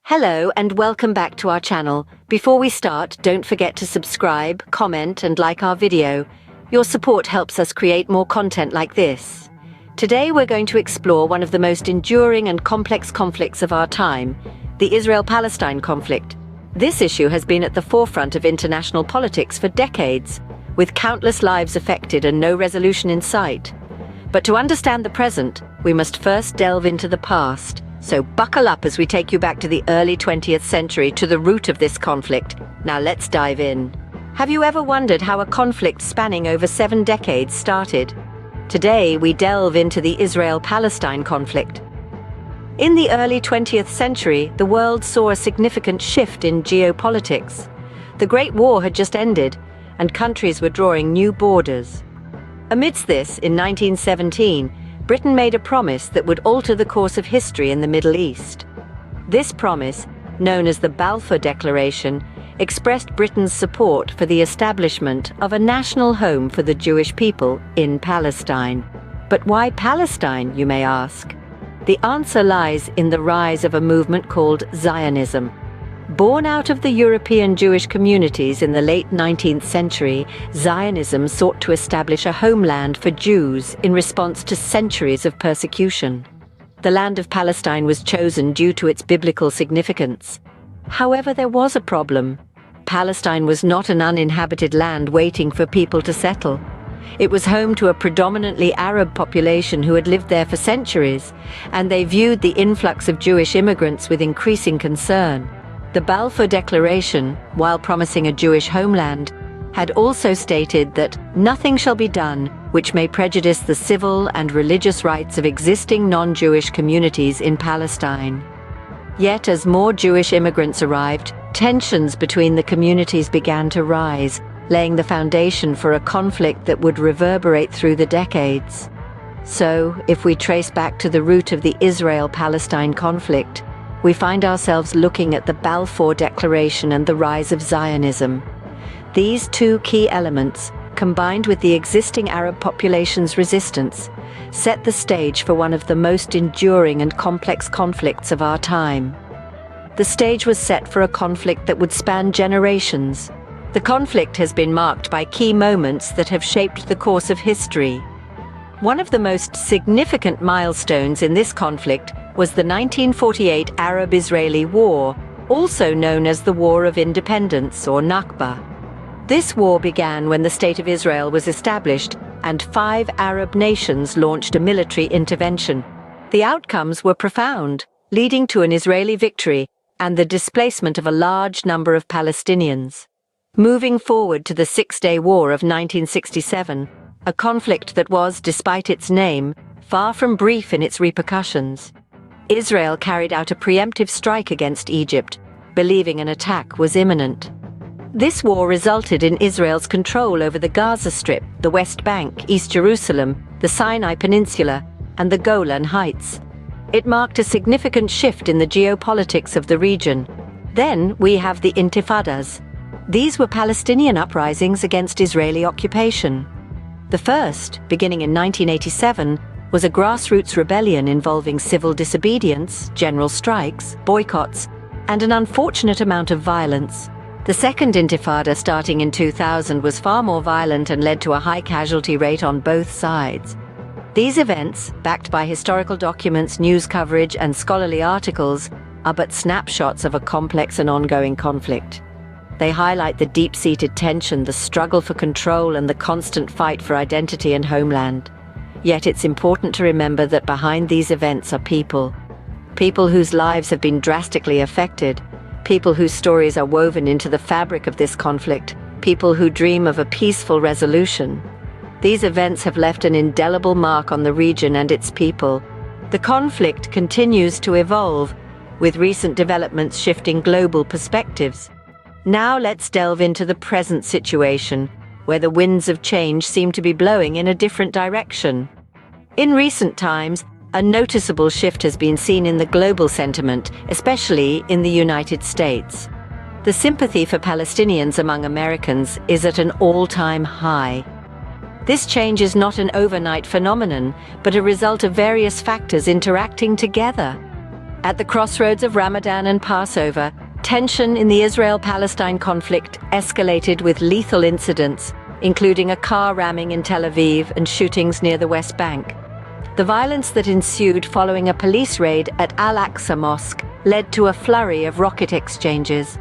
Hello and welcome back to our channel. Before we start, don't forget to subscribe, comment and like our video. Your support helps us create more content like this. Today we're going to explore one of the most enduring and complex conflicts of our time, the Israel-Palestine conflict. This issue has been at the forefront of international politics for decades, with countless lives affected and no resolution in sight. But to understand the present, we must first delve into the past. So buckle up as we take you back to the early 20th century, to the root of this conflict. Now let's dive in. Have you ever wondered how a conflict spanning over 7 decades started? Today we delve into the Israel-Palestine conflict. In the early 20th century, the world saw a significant shift in geopolitics. The Great War had just ended, and countries were drawing new borders. Amidst this, in 1917, Britain made a promise that would alter the course of history in the Middle East. This promise, known as the Balfour Declaration, expressed Britain's support for the establishment of a national home for the Jewish people in Palestine. But why Palestine, you may ask? The answer lies in the rise of a movement called Zionism. Born out of the European Jewish communities in the late 19th century, Zionism sought to establish a homeland for Jews in response to centuries of persecution. The land of Palestine was chosen due to its biblical significance. However, there was a problem. Palestine was not an uninhabited land waiting for people to settle. It was home to a predominantly Arab population who had lived there for centuries, and they viewed the influx of Jewish immigrants with increasing concern. The Balfour Declaration, while promising a Jewish homeland, had also stated that nothing shall be done which may prejudice the civil and religious rights of existing non-Jewish communities in Palestine. Yet as more Jewish immigrants arrived, tensions between the communities began to rise, laying the foundation for a conflict that would reverberate through the decades. So, if we trace back to the root of the Israel-Palestine conflict, we find ourselves looking at the Balfour Declaration and the rise of Zionism. These two key elements, combined with the existing Arab population's resistance, set the stage for one of the most enduring and complex conflicts of our time. The stage was set for a conflict that would span generations. The conflict has been marked by key moments that have shaped the course of history. One of the most significant milestones in this conflict was the 1948 Arab-Israeli War, also known as the War of Independence, or Nakba. This war began when the State of Israel was established and 5 Arab nations launched a military intervention. The outcomes were profound, leading to an Israeli victory and the displacement of a large number of Palestinians. Moving forward to the Six-Day War of 1967, a conflict that was, despite its name, far from brief in its repercussions. Israel carried out a preemptive strike against Egypt, believing an attack was imminent. This war resulted in Israel's control over the Gaza Strip, the West Bank, East Jerusalem, the Sinai Peninsula, and the Golan Heights. It marked a significant shift in the geopolitics of the region. Then we have the Intifadas. These were Palestinian uprisings against Israeli occupation. The first, beginning in 1987, was a grassroots rebellion involving civil disobedience, general strikes, boycotts, and an unfortunate amount of violence. The second Intifada, starting in 2000, was far more violent and led to a high casualty rate on both sides. These events, backed by historical documents, news coverage, and scholarly articles, are but snapshots of a complex and ongoing conflict. They highlight the deep-seated tension, the struggle for control, and the constant fight for identity and homeland. Yet it's important to remember that behind these events are people. People whose lives have been drastically affected. People whose stories are woven into the fabric of this conflict. People who dream of a peaceful resolution. These events have left an indelible mark on the region and its people. The conflict continues to evolve, with recent developments shifting global perspectives. Now let's delve into the present situation, where the winds of change seem to be blowing in a different direction. In recent times, a noticeable shift has been seen in the global sentiment, especially in the United States. The sympathy for Palestinians among Americans is at an all-time high. This change is not an overnight phenomenon, but a result of various factors interacting together. At the crossroads of Ramadan and Passover, tension in the Israel-Palestine conflict escalated with lethal incidents, including a car ramming in Tel Aviv and shootings near the West Bank. The violence that ensued following a police raid at Al-Aqsa Mosque led to a flurry of rocket exchanges.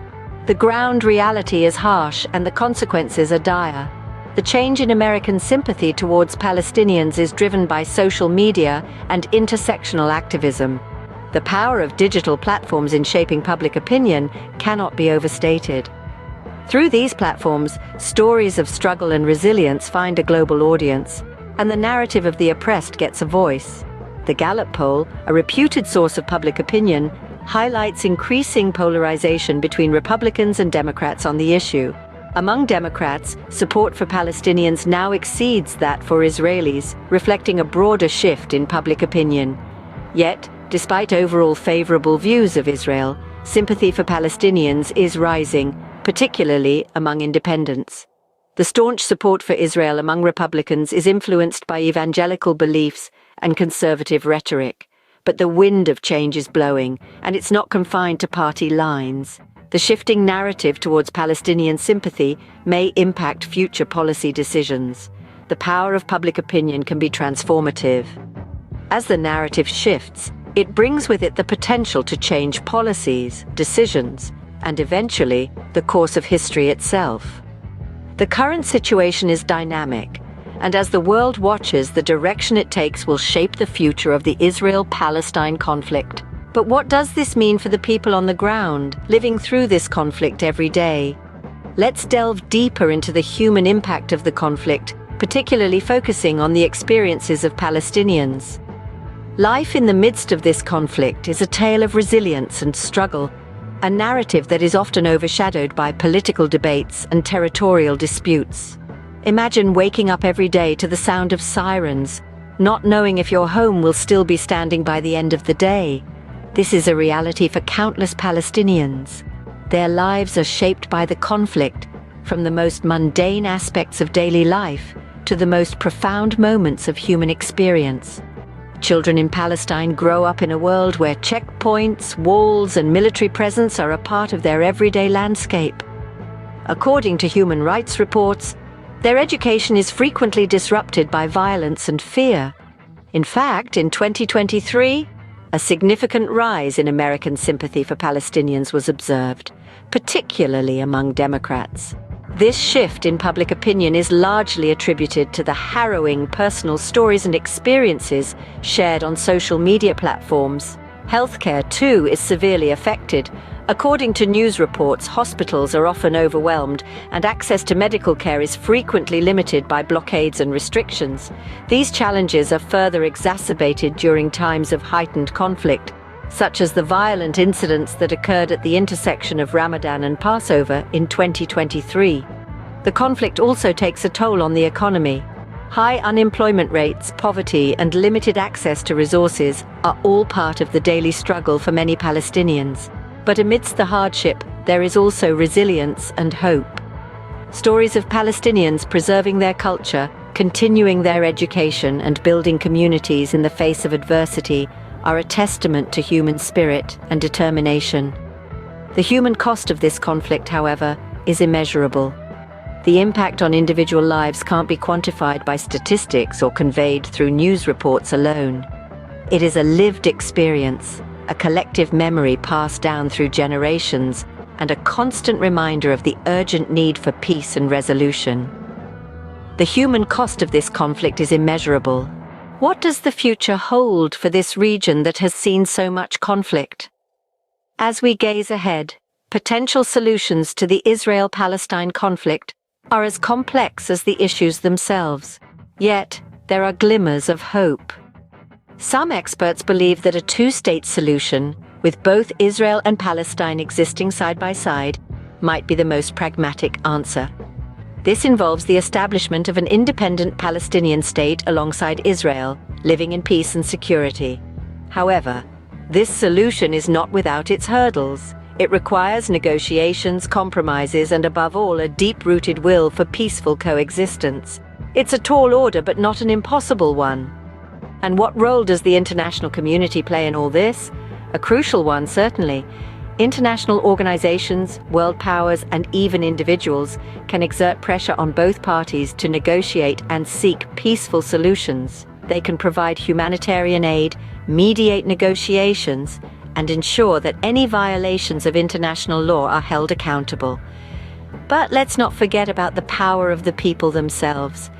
The ground reality is harsh and the consequences are dire. The change in American sympathy towards Palestinians is driven by social media and intersectional activism. The power of digital platforms in shaping public opinion cannot be overstated. Through these platforms, stories of struggle and resilience find a global audience, and the narrative of the oppressed gets a voice. The Gallup poll, a reputed source of public opinion, highlights increasing polarization between Republicans and Democrats on the issue. Among Democrats, support for Palestinians now exceeds that for Israelis, reflecting a broader shift in public opinion. Yet, despite overall favorable views of Israel, sympathy for Palestinians is rising, particularly among independents. The staunch support for Israel among Republicans is influenced by evangelical beliefs and conservative rhetoric. But the wind of change is blowing, and it's not confined to party lines. The shifting narrative towards Palestinian sympathy may impact future policy decisions. The power of public opinion can be transformative. As the narrative shifts, it brings with it the potential to change policies, decisions, and eventually the course of history itself. The current situation is dynamic, and as the world watches, the direction it takes will shape the future of the Israel-Palestine conflict. But what does this mean for the people on the ground, living through this conflict every day? Let's delve deeper into the human impact of the conflict, particularly focusing on the experiences of Palestinians. Life in the midst of this conflict is a tale of resilience and struggle, a narrative that is often overshadowed by political debates and territorial disputes. Imagine waking up every day to the sound of sirens, not knowing if your home will still be standing by the end of the day. This is a reality for countless Palestinians. Their lives are shaped by the conflict, from the most mundane aspects of daily life to the most profound moments of human experience. Children in Palestine grow up in a world where checkpoints, walls, and military presence are a part of their everyday landscape. According to human rights reports, their education is frequently disrupted by violence and fear. In fact, in 2023, a significant rise in American sympathy for Palestinians was observed, particularly among Democrats. This shift in public opinion is largely attributed to the harrowing personal stories and experiences shared on social media platforms. Healthcare, too, is severely affected. According to news reports, hospitals are often overwhelmed, and access to medical care is frequently limited by blockades and restrictions. These challenges are further exacerbated during times of heightened conflict, such as the violent incidents that occurred at the intersection of Ramadan and Passover in 2023. The conflict also takes a toll on the economy. High unemployment rates, poverty, and limited access to resources are all part of the daily struggle for many Palestinians. But amidst the hardship, there is also resilience and hope. Stories of Palestinians preserving their culture, continuing their education, and building communities in the face of adversity are a testament to human spirit and determination. The human cost of this conflict, however, is immeasurable. The impact on individual lives can't be quantified by statistics or conveyed through news reports alone. It is a lived experience, a collective memory passed down through generations, and a constant reminder of the urgent need for peace and resolution. The human cost of this conflict is immeasurable. What does the future hold for this region that has seen so much conflict? As we gaze ahead, potential solutions to the Israel-Palestine conflict are as complex as the issues themselves. Yet, there are glimmers of hope. Some experts believe that a two-state solution, with both Israel and Palestine existing side by side, might be the most pragmatic answer. This involves the establishment of an independent Palestinian state alongside Israel, living in peace and security. However, this solution is not without its hurdles. It requires negotiations, compromises, and above all, a deep-rooted will for peaceful coexistence. It's a tall order, but not an impossible one. And what role does the international community play in all this? A crucial one, certainly. International organizations, world powers, and even individuals can exert pressure on both parties to negotiate and seek peaceful solutions. They can provide humanitarian aid, mediate negotiations, and ensure that any violations of international law are held accountable. But let's not forget about the power of the people themselves.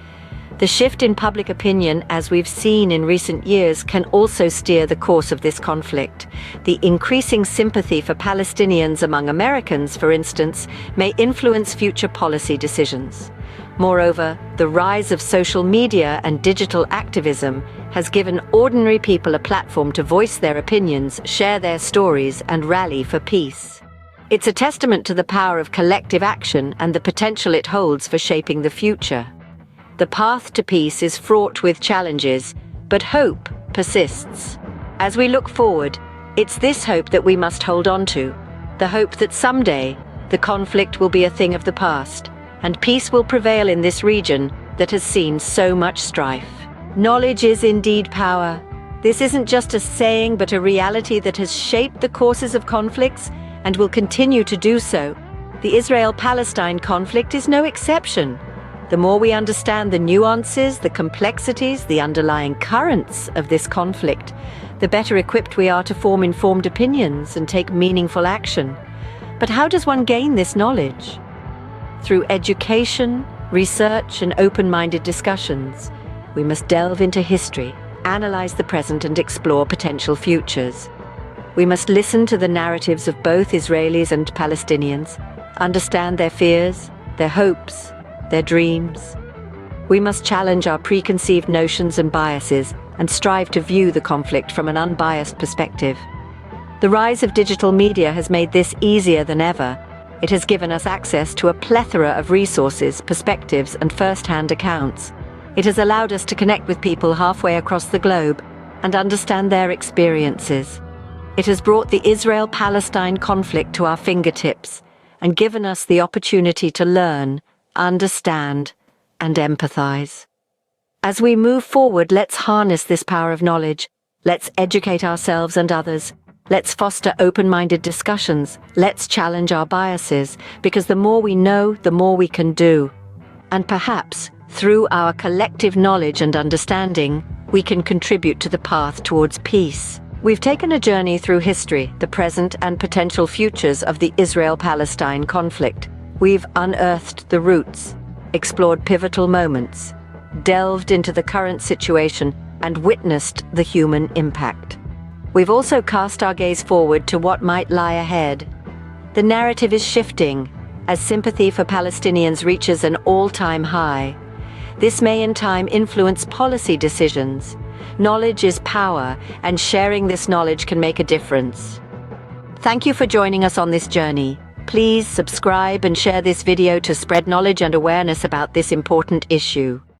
The shift in public opinion, as we've seen in recent years, can also steer the course of this conflict. The increasing sympathy for Palestinians among Americans, for instance, may influence future policy decisions. Moreover, the rise of social media and digital activism has given ordinary people a platform to voice their opinions, share their stories, and rally for peace. It's a testament to the power of collective action and the potential it holds for shaping the future. The path to peace is fraught with challenges, but hope persists. As we look forward, it's this hope that we must hold on to. The hope that someday, the conflict will be a thing of the past, and peace will prevail in this region that has seen so much strife. Knowledge is indeed power. This isn't just a saying, but a reality that has shaped the courses of conflicts and will continue to do so. The Israel-Palestine conflict is no exception. The more we understand the nuances, the complexities, the underlying currents of this conflict, the better equipped we are to form informed opinions and take meaningful action. But how does one gain this knowledge? Through education, research, and open-minded discussions. We must delve into history, analyze the present, and explore potential futures. We must listen to the narratives of both Israelis and Palestinians, understand their fears, their hopes, their dreams. We must challenge our preconceived notions and biases and strive to view the conflict from an unbiased perspective. The rise of digital media has made this easier than ever. It has given us access to a plethora of resources, perspectives, and first-hand accounts. It has allowed us to connect with people halfway across the globe and understand their experiences. It has brought the Israel-Palestine conflict to our fingertips and given us the opportunity to learn, understand, and empathize. As we move forward, let's harness this power of knowledge. Let's educate ourselves and others. Let's foster open-minded discussions. Let's challenge our biases, because the more we know, the more we can do. And perhaps, through our collective knowledge and understanding, we can contribute to the path towards peace. We've taken a journey through history, the present, and potential futures of the Israel-Palestine conflict. We've unearthed the roots, explored pivotal moments, delved into the current situation, and witnessed the human impact. We've also cast our gaze forward to what might lie ahead. The narrative is shifting as sympathy for Palestinians reaches an all-time high. This may in time influence policy decisions. Knowledge is power, and sharing this knowledge can make a difference. Thank you for joining us on this journey. Please subscribe and share this video to spread knowledge and awareness about this important issue.